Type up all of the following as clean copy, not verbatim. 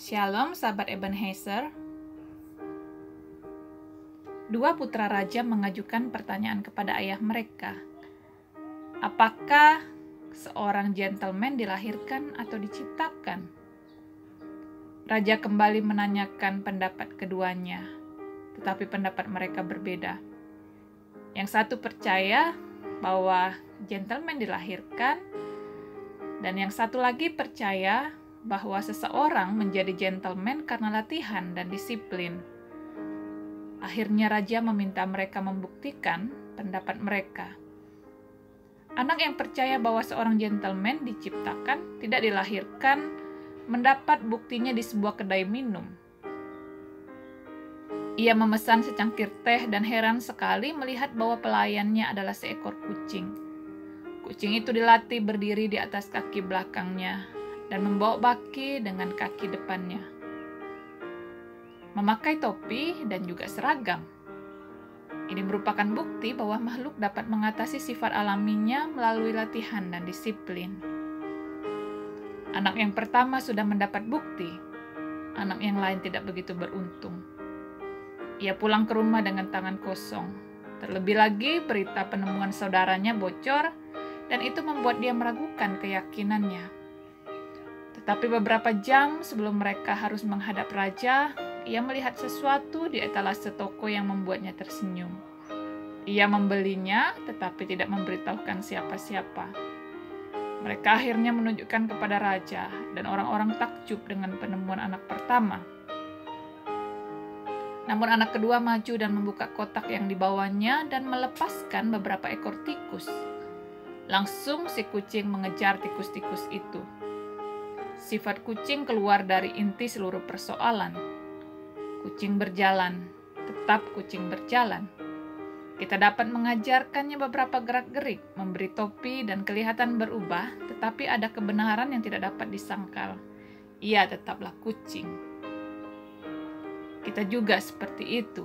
Shalom sahabat Ebenezer. Dua putra raja mengajukan pertanyaan kepada ayah mereka. Apakah seorang gentleman dilahirkan atau diciptakan? Raja kembali menanyakan pendapat keduanya, tetapi pendapat mereka berbeda. Yang satu percaya bahwa gentleman dilahirkan, dan yang satu lagi percaya bahwa seseorang menjadi gentleman karena latihan dan disiplin. Akhirnya raja meminta mereka membuktikan pendapat mereka. Anak yang percaya bahwa seorang gentleman diciptakan, tidak dilahirkan, mendapat buktinya di sebuah kedai minum. Ia memesan secangkir teh dan heran sekali melihat bahwa pelayannya adalah seekor kucing. Kucing itu dilatih berdiri di atas kaki belakangnya dan membawa baki dengan kaki depannya. Memakai topi dan juga seragam. Ini merupakan bukti bahwa makhluk dapat mengatasi sifat alaminya melalui latihan dan disiplin. Anak yang pertama sudah mendapat bukti. Anak yang lain tidak begitu beruntung. Ia pulang ke rumah dengan tangan kosong. Terlebih lagi, berita penemuan saudaranya bocor dan itu membuat dia meragukan keyakinannya. Tetapi beberapa jam sebelum mereka harus menghadap raja, ia melihat sesuatu di etalase toko yang membuatnya tersenyum. Ia membelinya, tetapi tidak memberitahukan siapa-siapa. Mereka akhirnya menunjukkan kepada raja, dan orang-orang takjub dengan penemuan anak pertama. Namun anak kedua maju dan membuka kotak yang dibawanya dan melepaskan beberapa ekor tikus. Langsung si kucing mengejar tikus-tikus itu. Sifat kucing keluar dari inti seluruh persoalan. Kucing berjalan, tetap kucing berjalan. Kita dapat mengajarkannya beberapa gerak-gerik, memberi topi dan kelihatan berubah, tetapi ada kebenaran yang tidak dapat disangkal. Ia tetaplah kucing. Kita juga seperti itu.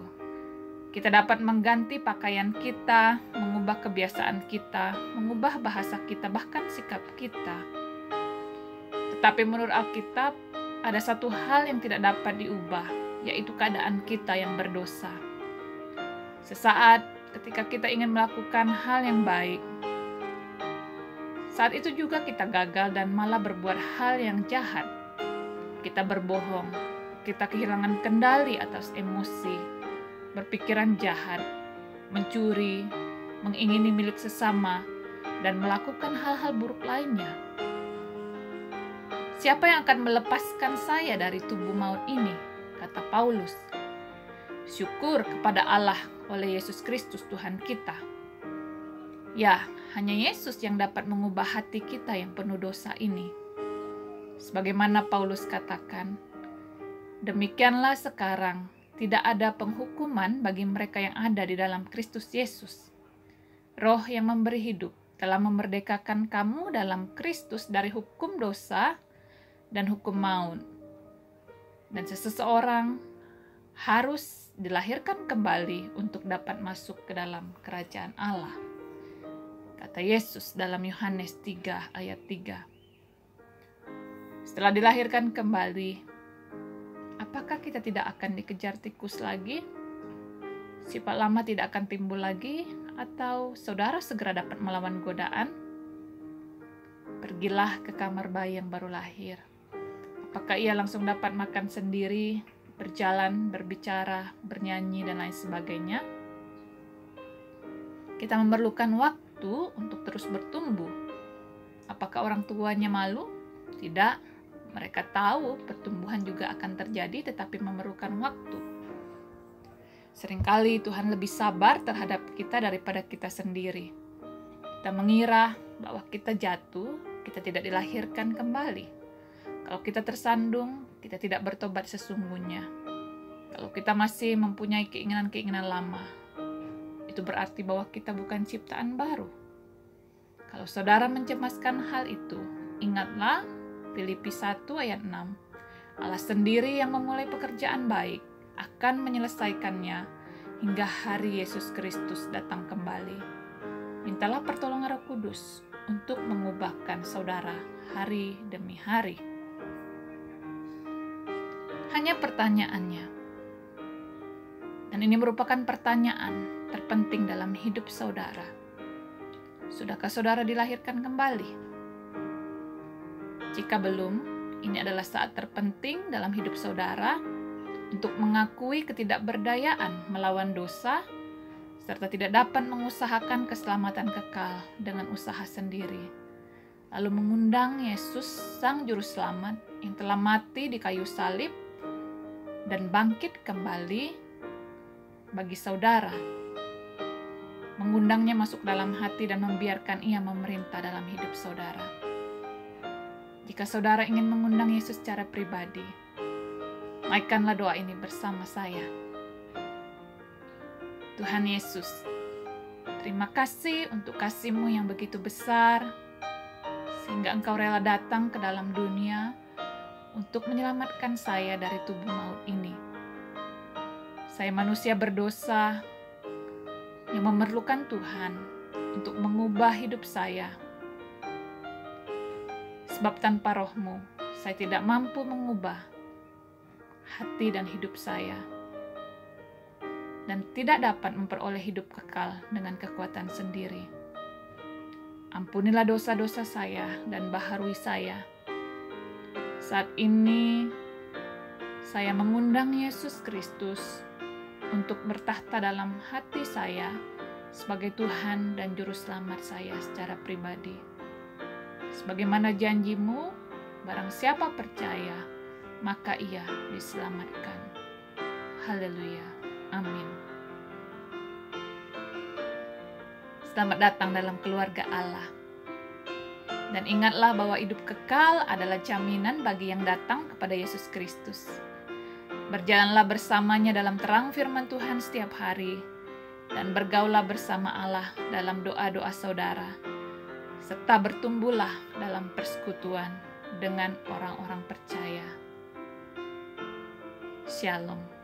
Kita dapat mengganti pakaian kita, mengubah kebiasaan kita, mengubah bahasa kita, bahkan sikap kita. Tetapi menurut Alkitab, ada satu hal yang tidak dapat diubah, yaitu keadaan kita yang berdosa. Sesaat ketika kita ingin melakukan hal yang baik, saat itu juga kita gagal dan malah berbuat hal yang jahat. Kita berbohong, kita kehilangan kendali atas emosi, berpikiran jahat, mencuri, mengingini milik sesama, dan melakukan hal-hal buruk lainnya. Siapa yang akan melepaskan saya dari tubuh maut ini? Kata Paulus. Syukur kepada Allah oleh Yesus Kristus Tuhan kita. Ya, hanya Yesus yang dapat mengubah hati kita yang penuh dosa ini. Sebagaimana Paulus katakan, demikianlah sekarang tidak ada penghukuman bagi mereka yang ada di dalam Kristus Yesus. Roh yang memberi hidup telah memerdekakan kamu dalam Kristus dari hukum dosa dan hukum maut. Dan seseorang harus dilahirkan kembali untuk dapat masuk ke dalam kerajaan Allah. Kata Yesus dalam Yohanes 3 ayat 3. Setelah dilahirkan kembali, apakah kita tidak akan dikejar tikus lagi? Sifat lama tidak akan timbul lagi? Atau saudara segera dapat melawan godaan? Pergilah ke kamar bayi yang baru lahir. Apakah ia langsung dapat makan sendiri, berjalan, berbicara, bernyanyi, dan lain sebagainya? Kita memerlukan waktu untuk terus bertumbuh. Apakah orang tuanya malu? Tidak. Mereka tahu pertumbuhan juga akan terjadi, tetapi memerlukan waktu. Seringkali Tuhan lebih sabar terhadap kita daripada kita sendiri. Kita mengira bahwa kita jatuh, kita tidak dilahirkan kembali. Kalau kita tersandung, kita tidak bertobat sesungguhnya. Kalau kita masih mempunyai keinginan-keinginan lama, itu berarti bahwa kita bukan ciptaan baru. Kalau saudara mencemaskan hal itu, ingatlah Filipi 1 ayat 6. Allah sendiri yang memulai pekerjaan baik akan menyelesaikannya hingga hari Yesus Kristus datang kembali. Mintalah pertolongan Roh Kudus untuk mengubahkan saudara hari demi hari. hanya pertanyaannya. Dan ini merupakan pertanyaan terpenting dalam hidup saudara. Sudahkah saudara dilahirkan kembali? Jika belum, ini adalah saat terpenting dalam hidup saudara untuk mengakui ketidakberdayaan melawan dosa, serta tidak dapat mengusahakan keselamatan kekal dengan usaha sendiri. Lalu mengundang Yesus, Sang Juru Selamat yang telah mati di kayu salib dan bangkit kembali bagi saudara. Mengundangnya masuk dalam hati dan membiarkan ia memerintah dalam hidup saudara. Jika saudara ingin mengundang Yesus secara pribadi, naikkanlah doa ini bersama saya. Tuhan Yesus, terima kasih untuk kasih-Mu yang begitu besar, sehingga Engkau rela datang ke dalam dunia untuk menyelamatkan saya dari tubuh maut ini. Saya manusia berdosa yang memerlukan Tuhan untuk mengubah hidup saya. Sebab tanpa Roh-Mu, saya tidak mampu mengubah hati dan hidup saya, dan tidak dapat memperoleh hidup kekal dengan kekuatan sendiri. Ampunilah dosa-dosa saya dan baharui saya. Saat ini, saya mengundang Yesus Kristus untuk bertahta dalam hati saya sebagai Tuhan dan Juru Selamat saya secara pribadi. Sebagaimana janji-Mu, barang siapa percaya, maka ia diselamatkan. Haleluya. Amin. Selamat datang dalam keluarga Allah. Dan ingatlah bahwa hidup kekal adalah jaminan bagi yang datang kepada Yesus Kristus. Berjalanlah bersamanya dalam terang firman Tuhan setiap hari, dan bergaulah bersama Allah dalam doa-doa saudara, serta bertumbuhlah dalam persekutuan dengan orang-orang percaya. Shalom.